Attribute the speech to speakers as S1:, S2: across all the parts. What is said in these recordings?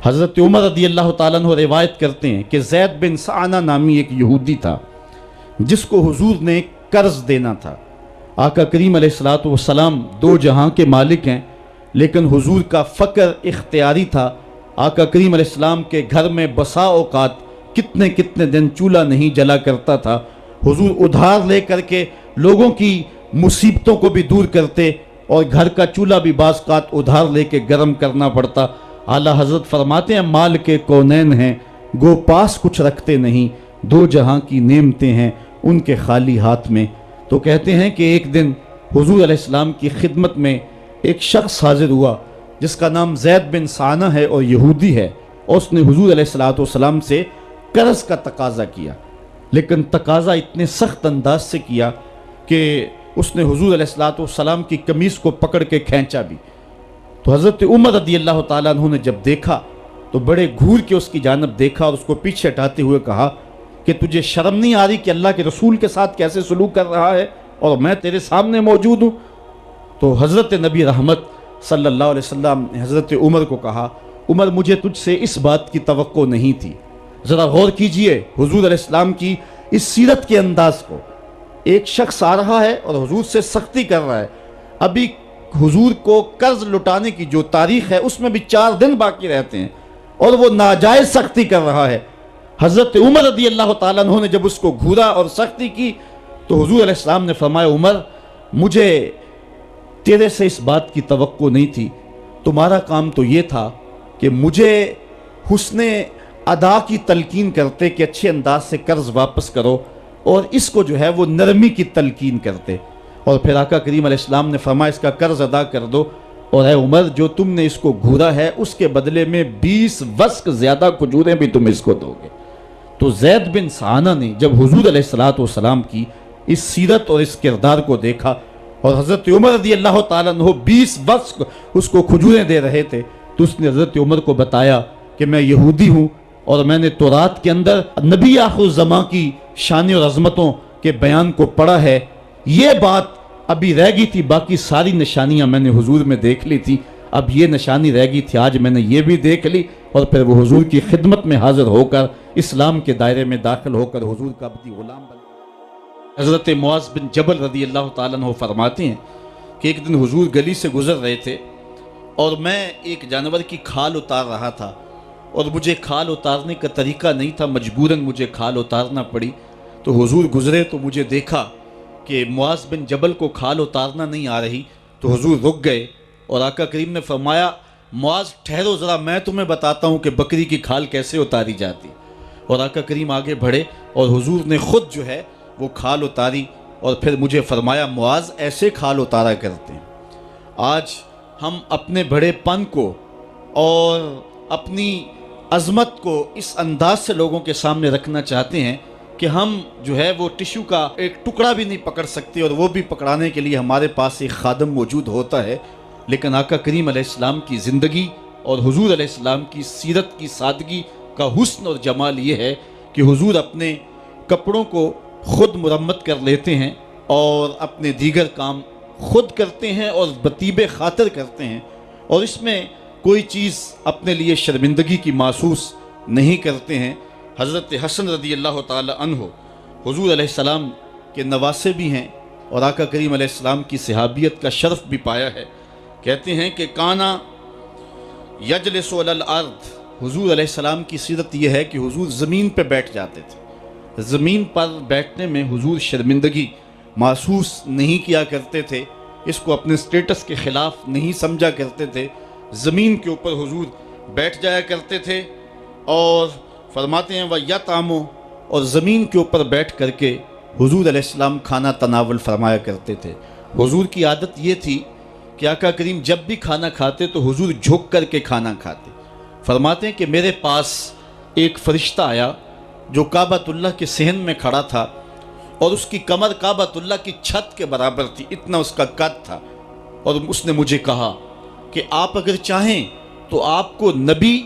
S1: حضرت عمر رضی اللہ تعالیٰ عنہ روایت کرتے ہیں کہ زید بن سعانہ نامی ایک یہودی تھا جس کو حضور نے قرض دینا تھا۔ آقا کریم علیہ الصلوۃ والسلام دو جہاں کے مالک ہیں، لیکن حضور کا فقر اختیاری تھا۔ آقا کریم علیہ السلام کے گھر میں بسا اوقات کتنے دن چولہا نہیں جلا کرتا تھا۔ حضور ادھار لے کر کے لوگوں کی مصیبتوں کو بھی دور کرتے، اور گھر کا چولہا بھی بعض اوقات ادھار لے کے گرم کرنا پڑتا۔ اعلیٰ حضرت فرماتے ہیں مال کے کونین ہیں گو پاس کچھ رکھتے نہیں، دو جہاں کی نعمتیں ہیں ان کے خالی ہاتھ میں۔ تو کہتے ہیں کہ ایک دن حضور علیہ السلام کی خدمت میں ایک شخص حاضر ہوا جس کا نام زید بن سعانہ ہے اور یہودی ہے، اور اس نے حضور علیہ السلام سے قرض کا تقاضا کیا، لیکن تقاضا اتنے سخت انداز سے کیا کہ اس نے حضور علیہ السلام کی قمیص کو پکڑ کے کھینچا بھی۔ تو حضرت عمر رضی اللہ تعالیٰ عنہ نے جب دیکھا تو بڑے گھور کے اس کی جانب دیکھا اور اس کو پیچھے ہٹاتے ہوئے کہا کہ تجھے شرم نہیں آ رہی کہ اللہ کے رسول کے ساتھ کیسے سلوک کر رہا ہے اور میں تیرے سامنے موجود ہوں؟ تو حضرت نبی رحمت صلی اللہ علیہ وسلم نے حضرت عمر کو کہا عمر مجھے تجھ سے اس بات کی توقع نہیں تھی، ذرا غور کیجئے حضور علیہ السلام کی اس سیرت کے انداز کو۔ ایک شخص آ رہا ہے اور حضور سے سختی کر رہا ہے، ابھی حضور کو قرض لٹانے کی جو تاریخ ہے اس میں بھی 4 دن باقی رہتے ہیں اور وہ ناجائز سختی کر رہا ہے۔ حضرت عمر رضی اللہ تعالیٰ عنہ نے جب اس کو گھورا اور سختی کی تو حضور علیہ السلام نے فرمایا عمر مجھے تیرے سے اس بات کی توقع نہیں تھی، تمہارا کام تو یہ تھا کہ مجھے حسن ادا کی تلقین کرتے کہ اچھے انداز سے قرض واپس کرو، اور اس کو جو ہے وہ نرمی کی تلقین کرتے، اور پھر آقا کریم علیہ السلام نے فرمایا اس کا قرض ادا کر دو، اور اے عمر جو تم نے اس کو گھورا ہے اس کے بدلے میں 20 وسق زیادہ کھجوریں بھی تم اس کو دو گے۔ تو زید بن سعانہ نے جب حضور علیہ السلام کی اس سیرت اور اس کردار کو دیکھا، اور حضرت عمر رضی اللہ تعالیٰ عنہ 20 وسق اس کو کھجوریں دے رہے تھے، تو اس نے حضرت عمر کو بتایا کہ میں یہودی ہوں اور میں نے تورات کے اندر نبی آخر الزماں کی شان اور عظمتوں کے بیان کو پڑھا ہے، یہ بات ابھی رہ گئی تھی، باقی ساری نشانیاں میں نے حضور میں دیکھ لی تھی، اب یہ نشانی رہ گئی تھی، آج میں نے یہ بھی دیکھ لی، اور پھر وہ حضور کی خدمت میں حاضر ہو کر اسلام کے دائرے میں داخل ہو کر حضور کا عبدی غلام بن۔ حضرت معاذ بن جبل رضی اللہ تعالیٰ عنہ فرماتے ہیں کہ ایک دن حضور گلی سے گزر رہے تھے اور میں ایک جانور کی کھال اتار رہا تھا، اور مجھے کھال اتارنے کا طریقہ نہیں تھا، مجبوراً مجھے کھال اتارنا پڑی۔ تو حضور گزرے تو مجھے دیکھا کہ معاذ بن جبل کو کھال اتارنا نہیں آ رہی، تو حضور رک گئے اور آقا کریم نے فرمایا معاذ ٹھہرو ذرا میں تمہیں بتاتا ہوں کہ بکری کی کھال کیسے اتاری جاتی، اور آقا کریم آگے بڑھے اور حضور نے خود جو ہے وہ کھال اتاری، اور پھر مجھے فرمایا معاذ ایسے کھال اتارا کرتے ہیں۔ آج ہم اپنے بڑے پن کو اور اپنی عظمت کو اس انداز سے لوگوں کے سامنے رکھنا چاہتے ہیں کہ ہم جو ہے وہ ٹشو کا ایک ٹکڑا بھی نہیں پکڑ سکتے، اور وہ بھی پکڑانے کے لیے ہمارے پاس ایک خادم موجود ہوتا ہے، لیکن آقا کریم علیہ السلام کی زندگی اور حضور علیہ السلام کی سیرت کی سادگی کا حسن اور جمال یہ ہے کہ حضور اپنے کپڑوں کو خود مرمت کر لیتے ہیں اور اپنے دیگر کام خود کرتے ہیں اور بطیب خاطر کرتے ہیں، اور اس میں کوئی چیز اپنے لیے شرمندگی کی محسوس نہیں کرتے ہیں۔ حضرت حسن رضی اللہ تعالی عنہ حضور علیہ السلام کے نواسے بھی ہیں اور آقا کریم علیہ السلام کی صحابیت کا شرف بھی پایا ہے۔ کہتے ہیں کہ کانا یجلس علی الارض، حضور علیہ السلام کی سیرت یہ ہے کہ حضور زمین پہ بیٹھ جاتے تھے، زمین پر بیٹھنے میں حضور شرمندگی محسوس نہیں کیا کرتے تھے، اس کو اپنے سٹیٹس کے خلاف نہیں سمجھا کرتے تھے، زمین کے اوپر حضور بیٹھ جایا کرتے تھے، اور فرماتے ہیں وَيَطْعَمُ، اور زمین کے اوپر بیٹھ کر کے حضور علیہ السلام کھانا تناول فرمایا کرتے تھے۔ حضور کی عادت یہ تھی کہ آقا کریم جب بھی کھانا کھاتے تو حضور جھک کر کے کھانا کھاتے۔ فرماتے ہیں کہ میرے پاس ایک فرشتہ آیا جو کعبۃ اللہ کے صحن میں کھڑا تھا، اور اس کی کمر کعبۃ اللہ کی چھت کے برابر تھی، اتنا اس کا قد تھا، اور اس نے مجھے کہا کہ آپ اگر چاہیں تو آپ کو نبی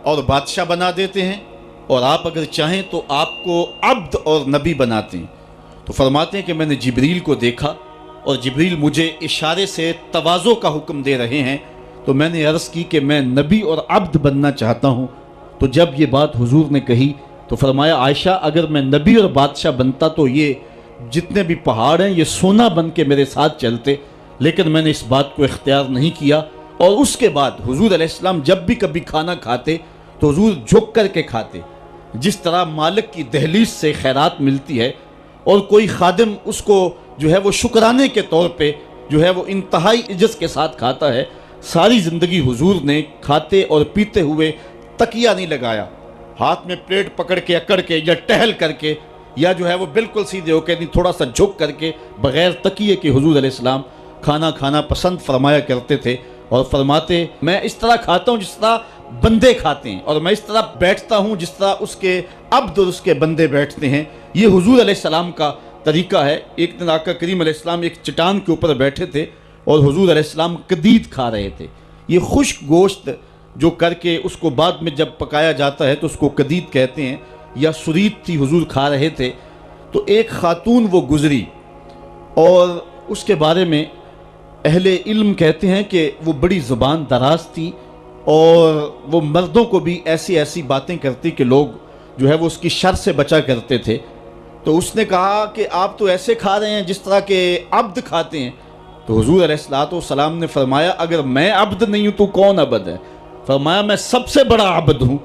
S1: اور بادشاہ بنا دیتے ہیں، اور آپ اگر چاہیں تو آپ کو عبد اور نبی بناتے ہیں۔ تو فرماتے ہیں کہ میں نے جبریل کو دیکھا، اور جبریل مجھے اشارے سے تواضع کا حکم دے رہے ہیں، تو میں نے عرض کی کہ میں نبی اور عبد بننا چاہتا ہوں۔ تو جب یہ بات حضور نے کہی تو فرمایا عائشہ اگر میں نبی اور بادشاہ بنتا تو یہ جتنے بھی پہاڑ ہیں یہ سونا بن کے میرے ساتھ چلتے، لیکن میں نے اس بات کو اختیار نہیں کیا۔ اور اس کے بعد حضور علیہ السلام جب بھی کبھی کھانا کھاتے تو حضور جھک کر کے کھاتے، جس طرح مالک کی دہلیز سے خیرات ملتی ہے اور کوئی خادم اس کو جو ہے وہ شکرانے کے طور پہ جو ہے وہ انتہائی عجز کے ساتھ کھاتا ہے، ساری زندگی حضور نے کھاتے اور پیتے ہوئے تکیہ نہیں لگایا، ہاتھ میں پلیٹ پکڑ کے اکڑ کے یا ٹہل کر کے یا جو ہے وہ بالکل سیدھے ہو کے نہیں، تھوڑا سا جھک کر کے بغیر تکیے کے حضور علیہ السلام کھانا کھانا پسند فرمایا کرتے تھے، اور فرماتے میں اس طرح کھاتا ہوں جس طرح بندے کھاتے ہیں، اور میں اس طرح بیٹھتا ہوں جس طرح اس کے عبد اور اس کے بندے بیٹھتے ہیں۔ یہ حضور علیہ السلام کا طریقہ ہے۔ ایک دن آقا کریم علیہ السلام ایک چٹان کے اوپر بیٹھے تھے اور حضور علیہ السلام قدید کھا رہے تھے۔ یہ خشک گوشت جو کر کے اس کو بعد میں جب پکایا جاتا ہے تو اس کو قدید کہتے ہیں، یا سرید تھی، حضور کھا رہے تھے۔ تو ایک خاتون وہ گزری اور اس کے بارے میں اہل علم کہتے ہیں کہ وہ بڑی زبان دراز تھی اور وہ مردوں کو بھی ایسی ایسی باتیں کرتی کہ لوگ جو ہے وہ اس کی شر سے بچا کرتے تھے۔ تو اس نے کہا کہ آپ تو ایسے کھا رہے ہیں جس طرح کہ عبد کھاتے ہیں۔ تو حضور علیہ السلام نے فرمایا اگر میں عبد نہیں ہوں تو کون عبد ہے؟ فرمایا میں سب سے بڑا عبد ہوں۔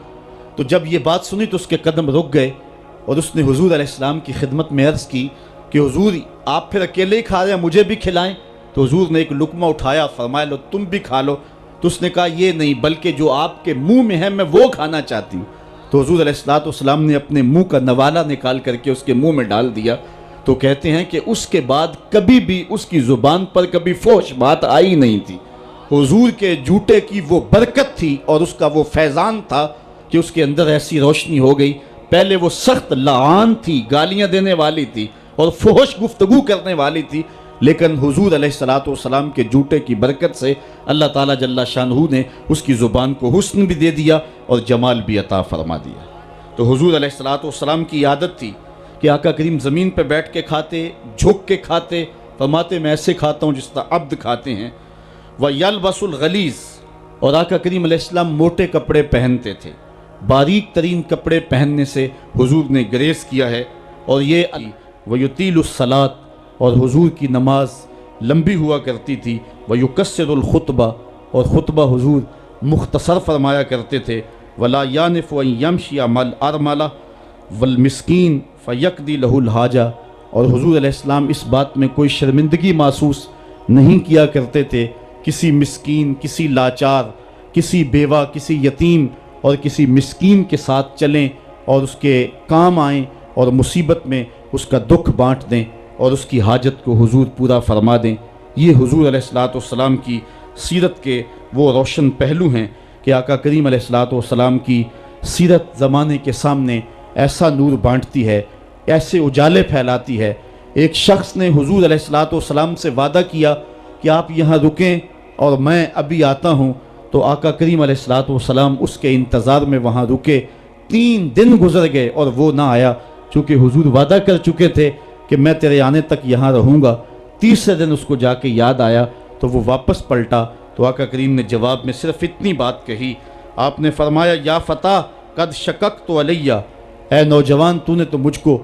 S1: تو جب یہ بات سنی تو اس کے قدم رک گئے اور اس نے حضور علیہ السلام کی خدمت میں عرض کی کہ حضور آپ پھر اکیلے ہی کھا رہے ہیں، مجھے بھی کھلائیں۔ تو حضور نے ایک لقمہ اٹھایا، فرمایا لو تم بھی کھا لو۔ تو اس نے کہا یہ نہیں، بلکہ جو آپ کے منہ میں ہے میں وہ کھانا چاہتی ہوں۔ تو حضور علیہ السلام نے اپنے منہ کا نوالا نکال کر کے اس کے منہ میں ڈال دیا۔ تو کہتے ہیں کہ اس کے بعد کبھی بھی اس کی زبان پر کبھی فحش بات آئی نہیں تھی۔ حضور کے جوتے کی وہ برکت تھی اور اس کا وہ فیضان تھا کہ اس کے اندر ایسی روشنی ہو گئی۔ پہلے وہ سخت لعان تھی، گالیاں دینے والی تھی اور فحش گفتگو کرنے والی تھی، لیکن حضور علیہ السلام کے جوتے کی برکت سے اللہ تعالیٰ جل شانہ نے اس کی زبان کو حسن بھی دے دیا اور جمال بھی عطا فرما دیا۔ تو حضور علیہ السلام کی عادت تھی کہ آقا کریم زمین پہ بیٹھ کے کھاتے، جھک کے کھاتے، فرماتے میں ایسے کھاتا ہوں جس طرح عبد کھاتے ہیں۔ وَيَلْبَسُ الْغَلِيظ، اور آقا کریم علیہ السلام موٹے کپڑے پہنتے تھے، باریک ترین کپڑے پہننے سے حضور نے گریز کیا ہے۔ اور یہ وَيُطِيلُ الصَّلَاةَ، اور حضور کی نماز لمبی ہوا کرتی تھی۔ وَيُكَسِّرُ الْخُطْبَةَ، اور خطبہ حضور مختصر فرمایا کرتے تھے۔ وَلَا يَانِفُ أَن يَمْشِيَ مَعَ الْأَرْمَلَةِ وَالْمِسْكِينِ فَيَقْضِي لَهُ الْحَاجَةَ، اور حضور علیہ السلام اس بات میں کوئی شرمندگی محسوس نہیں کیا کرتے تھے کسی مسکین، کسی لاچار، کسی بیوہ، کسی یتیم اور کسی مسکین کے ساتھ چلیں اور اس کے کام آئیں اور مصیبت میں اس کا دکھ بانٹ دیں اور اس کی حاجت کو حضور پورا فرما دیں۔ یہ حضور علیہ السلام کی سیرت کے وہ روشن پہلو ہیں کہ آقا کریم علیہ السلام کی سیرت زمانے کے سامنے ایسا نور بانٹتی ہے، ایسے اجالے پھیلاتی ہے۔ ایک شخص نے حضور علیہ السلام سے وعدہ کیا کہ آپ یہاں رکیں اور میں ابھی آتا ہوں، تو آقا کریم علیہ السلام اس کے انتظار میں وہاں رکے۔ 3 دن گزر گئے اور وہ نہ آیا، چونکہ حضور وعدہ کر چکے تھے کہ میں تیرے آنے تک یہاں رہوں گا۔ تیسرے دن اس کو جا کے یاد آیا تو وہ واپس پلٹا، تو آقا کریم نے جواب میں صرف اتنی بات کہی، آپ نے فرمایا یا فتیٰ قد شککت علیہ، اے نوجوان تو نے تو مجھ کو